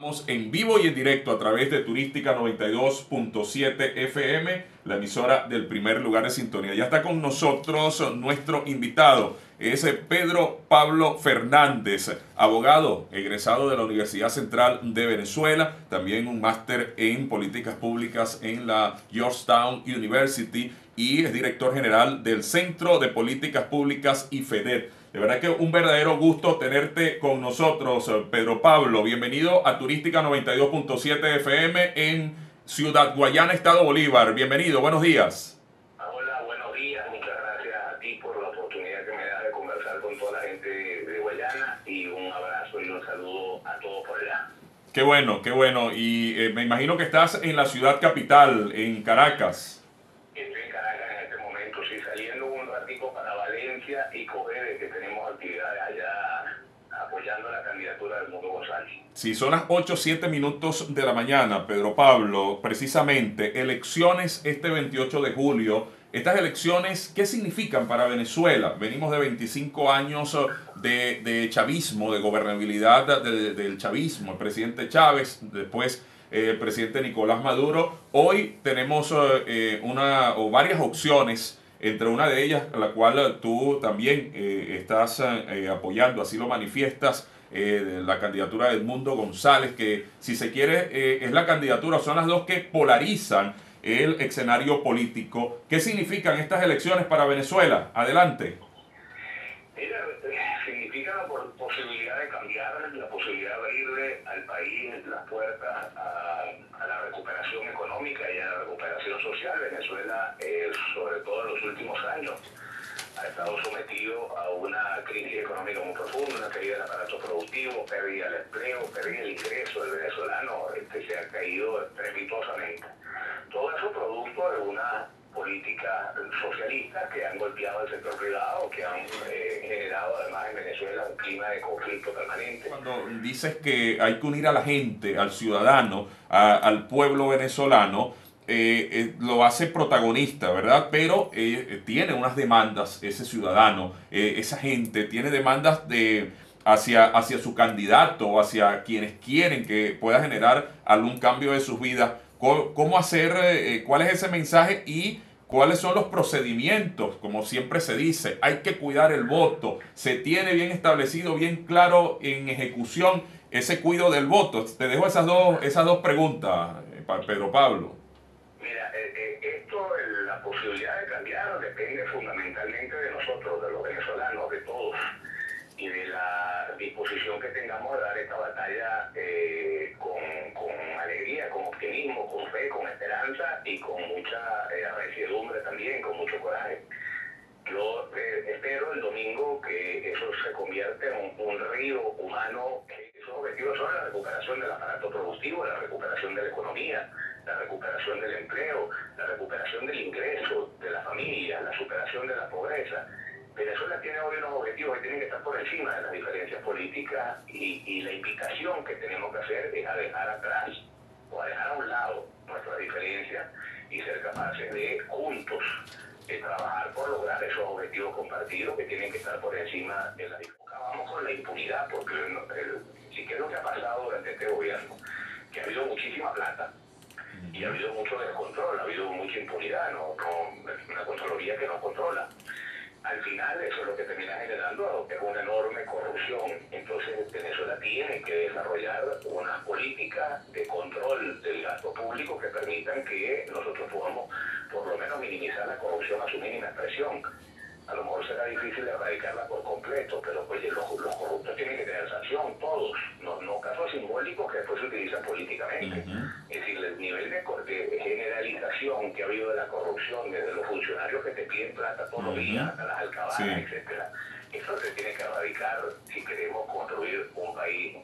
Estamos en vivo y en directo a través de Turística 92.7 FM, la emisora del primer lugar de sintonía. Ya está con nosotros nuestro invitado, es Pedro Pablo Fernández, abogado egresado de la Universidad Central de Venezuela, también un máster en políticas públicas en la Georgetown University y es director general del Centro de Políticas Públicas y FEDET. De verdad que un verdadero gusto tenerte con nosotros, Pedro Pablo. Bienvenido a Turística 92.7 FM en Ciudad Guayana, Estado Bolívar. Bienvenido, buenos días. Hola, buenos días. Muchas gracias a ti por la oportunidad que me das de conversar con toda la gente de Guayana y un abrazo y un saludo a todos por allá. Qué bueno, qué bueno. Y me imagino que estás en la ciudad capital, en Caracas. Estoy en Caracas en este momento, sí, saliendo un ratico para Valencia y Cogede, que tenemos actividades allá apoyando la candidatura del Mundo González. Sí, son las 8:07 minutos de la mañana, Pedro Pablo. Precisamente, elecciones este 28 de julio. Estas elecciones, ¿qué significan para Venezuela? Venimos de 25 años de chavismo, de gobernabilidad del chavismo. El presidente Chávez, después el presidente Nicolás Maduro. Hoy tenemos varias opciones, entre una de ellas, la cual tú también estás apoyando, así lo manifiestas, la candidatura de Edmundo González, que si se quiere es la candidatura, son las dos que polarizan el escenario político. ¿Qué significan estas elecciones para Venezuela? Adelante. Mira, significa la posibilidad de cambiar, la posibilidad de abrirle al país las puertas a la recuperación económica y a la recuperación social. Venezuela, sobre todo en los últimos años, ha estado sometido a una crisis económica muy profunda, una caída del aparato productivo, pérdida del empleo, pérdida del ingreso del venezolano, se ha caído estrepitosamente. Todo eso producto de una política socialista que han golpeado al sector privado, que han generado además en Venezuela un clima de conflicto permanente. Cuando dices que hay que unir a la gente, al ciudadano, al pueblo venezolano, lo hace protagonista, ¿verdad? Pero tiene unas demandas, ese ciudadano, esa gente, tiene demandas hacia su candidato, hacia quienes quieren que pueda generar algún cambio de sus vidas. ¿Cómo hacer, cuál es ese mensaje y cuáles son los procedimientos? Como siempre se dice, hay que cuidar el voto. Se tiene bien establecido, bien claro en ejecución ese cuidado del voto. Te dejo esas dos preguntas, Pedro Pablo. Mira, la posibilidad de cambiar depende fundamentalmente de nosotros, de los venezolanos, de todos, y de la disposición que tengamos de dar esta batalla con alegría, con optimismo, con fe, con esperanza y con mucha resiedumbre también, con mucho coraje. Yo espero el domingo que eso se convierta en un río humano. Esos objetivos son la recuperación del aparato productivo, la recuperación de la economía, la recuperación del empleo, la recuperación del ingreso de la familia, la superación de la pobreza. Venezuela tiene hoy unos objetivos que tienen que estar por encima de las diferencias políticas y la invitación que tenemos que hacer es a dejar atrás o a dejar a un lado nuestras diferencias y ser capaces de juntos trabajar por lograr esos objetivos compartidos que tienen que estar por encima de la disputa. Vamos con la impunidad, porque si qué es lo que ha pasado durante este gobierno, que ha habido muchísima plata y ha habido mucho descontrol, ha habido mucha impunidad, una Contraloría que no controla. Al final eso es lo que termina generando es una enorme corrupción. Entonces Venezuela tiene que desarrollar una política de control del gasto público que permitan que nosotros podamos por lo menos minimizar la corrupción a su mínima expresión. A lo mejor será difícil erradicarla por completo, pero oye, los corruptos tienen que tener sanción, todos, no casos simbólicos que después se utilizan políticamente. Es decir, el nivel de generalización que ha habido de la corrupción, desde los funcionarios que te piden plata todos los días, hasta las alcabalas, etcétera, eso se tiene que erradicar si queremos construir un país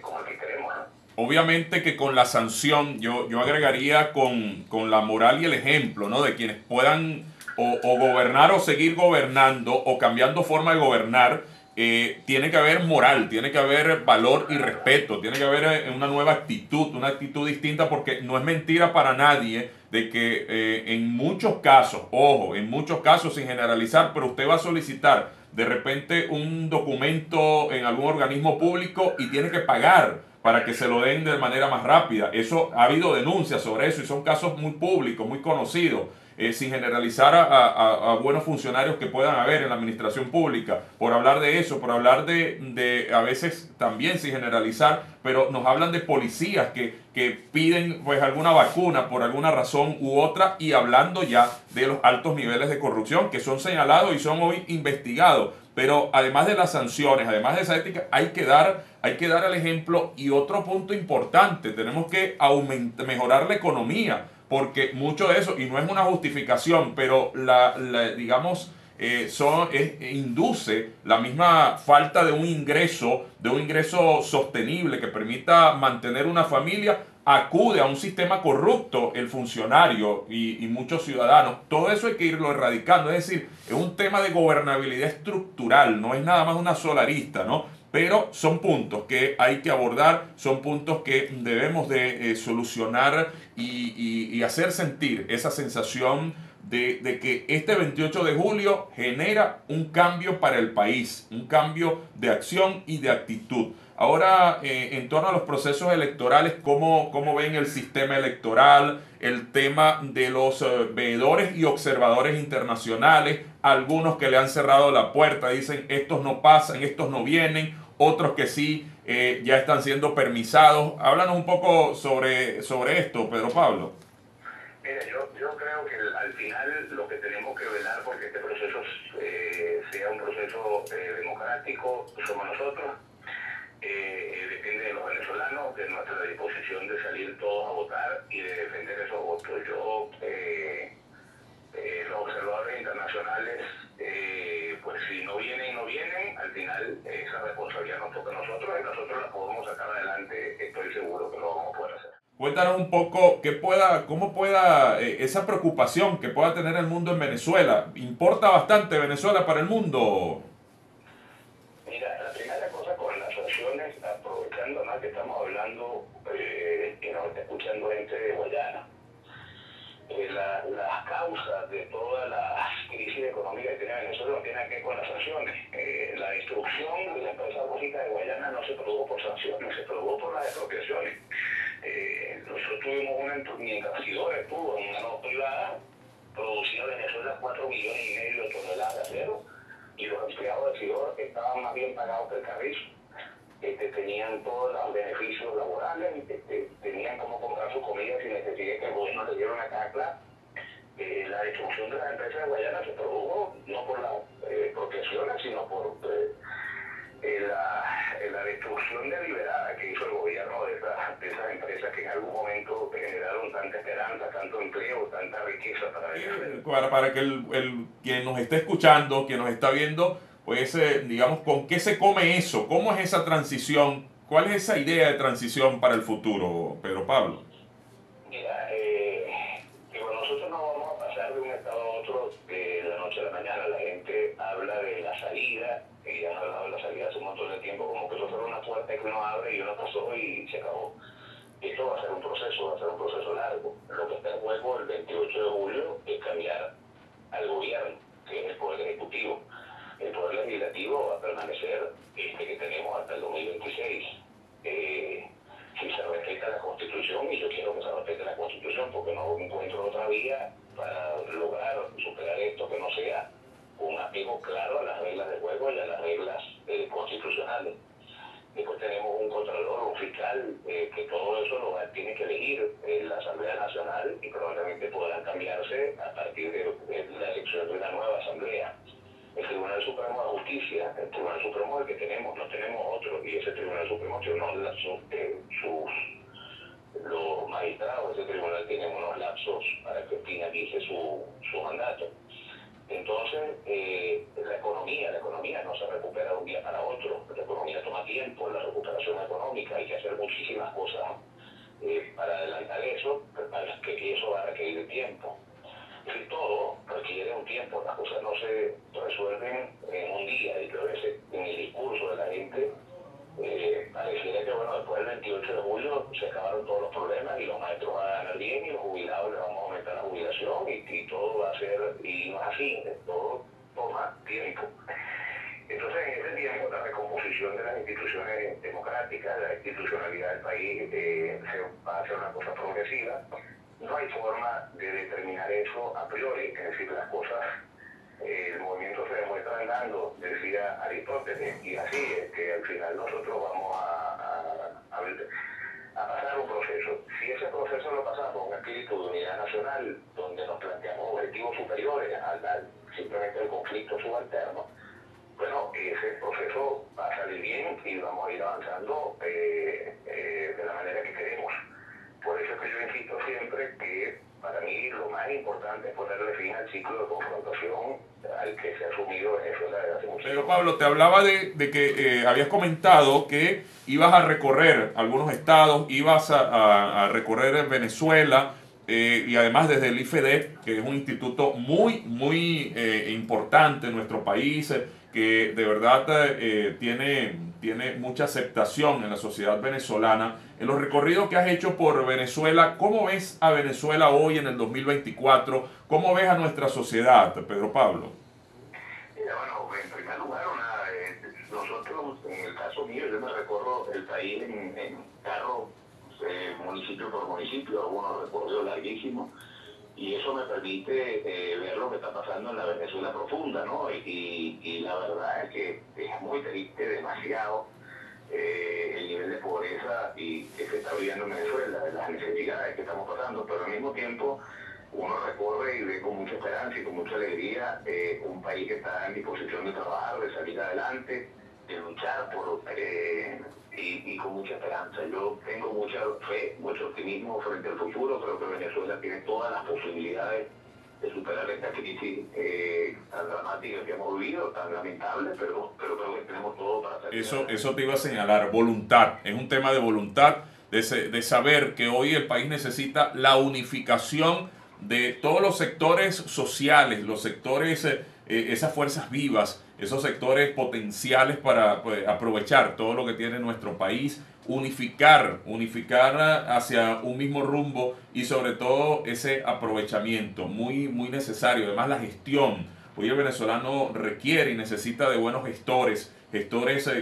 como el que queremos, ¿no? Obviamente que con la sanción, yo agregaría con la moral y el ejemplo, ¿no? De quienes puedan o gobernar o seguir gobernando o cambiando forma de gobernar. Tiene que haber moral, tiene que haber valor y respeto, tiene que haber una nueva actitud, una actitud distinta, porque no es mentira para nadie de que en muchos casos, ojo, en muchos casos sin generalizar, pero usted va a solicitar de repente un documento en algún organismo público y tiene que pagar para que se lo den de manera más rápida. Eso ha habido denuncias sobre eso y son casos muy públicos, muy conocidos. Sin generalizar a buenos funcionarios que puedan haber en la administración pública, por hablar de eso, por hablar de a veces también sin generalizar, pero nos hablan de policías que piden pues alguna vacuna por alguna razón u otra, y hablando ya de los altos niveles de corrupción que son señalados y son hoy investigados. Pero además de las sanciones, además de esa ética, hay que dar el ejemplo. Y otro punto importante, tenemos que mejorar la economía, porque mucho de eso, y no es una justificación, pero digamos, induce la misma falta de un ingreso sostenible que permita mantener una familia. Acude a un sistema corrupto el funcionario y muchos ciudadanos. Todo eso hay que irlo erradicando. Es decir, es un tema de gobernabilidad estructural, no es nada más una sola arista, ¿no? Pero son puntos que hay que abordar, son puntos que debemos de solucionar y hacer sentir esa sensación de que este 28 de julio genera un cambio para el país, un cambio de acción y de actitud. Ahora, en torno a los procesos electorales, ¿cómo ven el sistema electoral, el tema de los veedores y observadores internacionales? Algunos que le han cerrado la puerta, dicen estos no pasan, estos no vienen, otros que sí ya están siendo permisados. Háblanos un poco sobre esto, Pedro Pablo. Mira, yo creo que al final lo que tenemos que velar porque este proceso sea un proceso democrático somos nosotros. Depende de los venezolanos, de nuestra disposición de salir todos a votar y de defender esos votos. Los observadores internacionales, pues si no vienen, al final esa responsabilidad nos toca a nosotros y nosotros la podemos sacar adelante, estoy seguro que lo vamos a poder hacer. Cuéntanos un poco cómo pueda esa preocupación que pueda tener el mundo en Venezuela. ¿Importa bastante Venezuela para el mundo? Mira, la primera cosa con las sanciones, aprovechando más que estamos hablando, que nos está escuchando gente de Guayana, las causas de toda la crisis económica que tiene Venezuela no tienen que ver con las sanciones. La destrucción de la empresa lógica de Guayana no se produjo por sanciones, se produjo por las expropiaciones. Nosotros tuvimos mientras Sidor estuvo en una no privada, producía Venezuela 4,5 millones de toneladas de acero, y los empleados de Sidor estaban más bien pagados que el carrizo. Tenían todos los beneficios laborales, tenían cómo comprar sus comidas sin necesidad que el gobierno les diera una caja clara. La destrucción de las empresas de Guayana se produjo no por las expropiaciones, sino por la destrucción deliberada que hizo el gobierno de esas empresas que en algún momento generaron tanta esperanza, tanto empleo, tanta riqueza para Venezuela. Para que quien nos esté escuchando, quien nos está viendo, pues digamos, ¿con qué se come eso? ¿Cómo es esa transición? ¿Cuál es esa idea de transición para el futuro, Pedro Pablo? Mira, nosotros no vamos a pasar de un estado a otro de la noche a la mañana. La gente habla de la salida, y han hablado de la salida hace un montón de tiempo, como que eso fuera una puerta que uno abre y uno pasó y se acabó. Esto va a ser un proceso largo. Lo que está en juego el 28 de julio es cambiar al gobierno, que es el Poder Ejecutivo. El Poder Legislativo va a permanecer que tenemos hasta el 2026. Si se respeta la Constitución, y yo quiero que se respete la Constitución porque no encuentro otra vía para lograr superar esto que no sea un apego claro a las reglas del juego y a las reglas constitucionales. Después tenemos un contralor, un fiscal, que todo eso tiene que elegir la Asamblea Nacional y probablemente puedan cambiarse a partir de la elección de una nueva Asamblea. El Tribunal Supremo de Justicia, el Tribunal Supremo es el que tenemos, no tenemos otro, y ese Tribunal Supremo tiene los magistrados, ese tribunal tiene unos lapsos para que finalice su mandato. Entonces, la economía no se recupera de un día para otro, la economía toma tiempo, la recuperación económica, hay que hacer muchísimas cosas para adelantar eso, para que eso va a requerir tiempo. Y todo requiere un tiempo, las cosas no se resuelven en un día, y creo que en el discurso de la gente pareciera que después del 28 de julio se acabaron todos los problemas y los maestros van a ganar bien y los jubilados les vamos a aumentar la jubilación y todo va a ser, y no es así, todo toma tiempo. Entonces, en ese tiempo, la recomposición de las instituciones democráticas, la institucionalidad del país, se va a hacer una cosa progresiva. No hay forma de determinar eso a priori, es decir, las cosas, el movimiento se demuestra andando, decía Aristóteles, y así es que al final nosotros vamos a pasar un proceso. Si ese proceso lo pasamos con un espíritu de unidad nacional, donde nos planteamos objetivos superiores al simplemente el conflicto subalterno, bueno, ese proceso va a salir bien y vamos a ir avanzando de la manera que queremos. Por eso es que yo insisto siempre que para mí lo más importante es ponerle fin al ciclo de confrontación al que se ha asumido Venezuela desde hace mucho tiempo. Pero Pablo, te hablaba de que habías comentado que ibas a recorrer algunos estados, ibas a recorrer Venezuela, y además desde el IFEDEP, que es un instituto muy importante en nuestro país, que de verdad tiene mucha aceptación en la sociedad venezolana. En los recorridos que has hecho por Venezuela, ¿cómo ves a Venezuela hoy en el 2024? ¿Cómo ves a nuestra sociedad, Pedro Pablo? Mira, bueno, en primer lugar, nosotros, en el caso mío, yo me recorro el país en carro, municipio por municipio, algunos recorridos larguísimos, y eso me permite ver lo que está pasando en la Venezuela profunda, ¿no? Y la verdad es que es muy triste, demasiado, el nivel de pobreza que se está viviendo en Venezuela, las necesidades que estamos pasando, pero al mismo tiempo uno recorre y ve con mucha esperanza y con mucha alegría un país que está en disposición de trabajar, de salir adelante, de luchar y con mucha esperanza. Yo tengo mucha fe, mucho optimismo frente al futuro. Creo que Venezuela tiene todas las posibilidades de superar esta crisis tan dramática que hemos vivido, tan lamentable, pero creo que tenemos todo para salir. Eso te iba a señalar, voluntad. Es un tema de voluntad, de saber que hoy el país necesita la unificación de todos los sectores sociales, los sectores, esas fuerzas vivas, esos sectores potenciales para pues, aprovechar todo lo que tiene nuestro país, unificar hacia un mismo rumbo y sobre todo ese aprovechamiento muy necesario. Además la gestión. Hoy el venezolano requiere y necesita de buenos gestores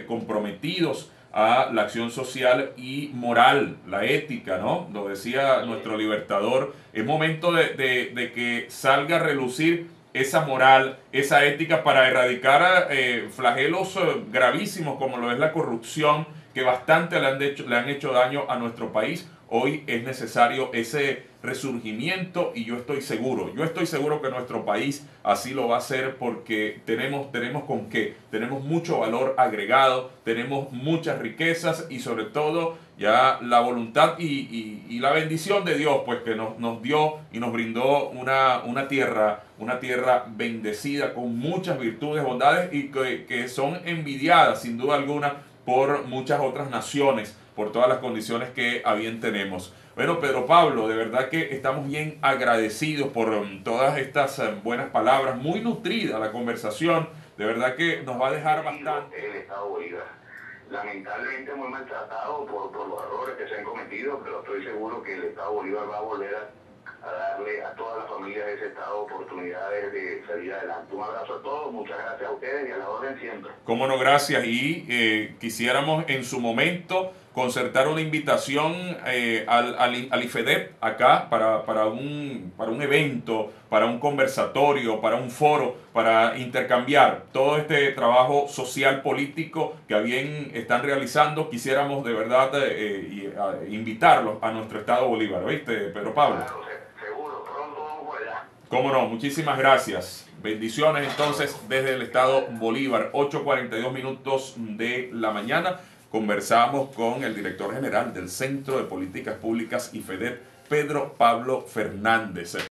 comprometidos a la acción social y moral, la ética, ¿no? Lo decía nuestro libertador. Es momento de que salga a relucir esa moral, esa ética para erradicar flagelos gravísimos como lo es la corrupción, que bastante le han hecho daño a nuestro país. Hoy es necesario ese resurgimiento y yo estoy seguro que nuestro país así lo va a hacer porque tenemos con qué, tenemos mucho valor agregado, tenemos muchas riquezas y sobre todo ya la voluntad y la bendición de Dios pues que nos dio y nos brindó una tierra bendecida con muchas virtudes, bondades y que son envidiadas sin duda alguna por muchas otras naciones, por todas las condiciones que a bien tenemos. Bueno, Pedro Pablo, de verdad que estamos bien agradecidos por todas estas buenas palabras, muy nutrida la conversación, de verdad que nos va a dejar bastante. El Estado Bolívar, lamentablemente muy maltratado por los errores que se han cometido, pero estoy seguro que el Estado Bolívar va a volver a darle a todas las familias de ese Estado oportunidades de salir adelante. Un abrazo a todos, muchas gracias a ustedes y a la orden siempre. Cómo no, gracias. Y quisiéramos en su momento concertar una invitación al IFEDEP acá para un evento, para un conversatorio, para un foro, para intercambiar todo este trabajo social político que a bien están realizando. Quisiéramos de verdad invitarlos a nuestro Estado Bolívar, ¿viste, Pedro Pablo? Claro, seguro, pronto vamos por allá. Cómo no, muchísimas gracias. Bendiciones entonces desde el Estado Bolívar, 8:42 minutos de la mañana. Conversamos con el director general del Centro de Políticas Públicas IFEDEP, Pedro Pablo Fernández.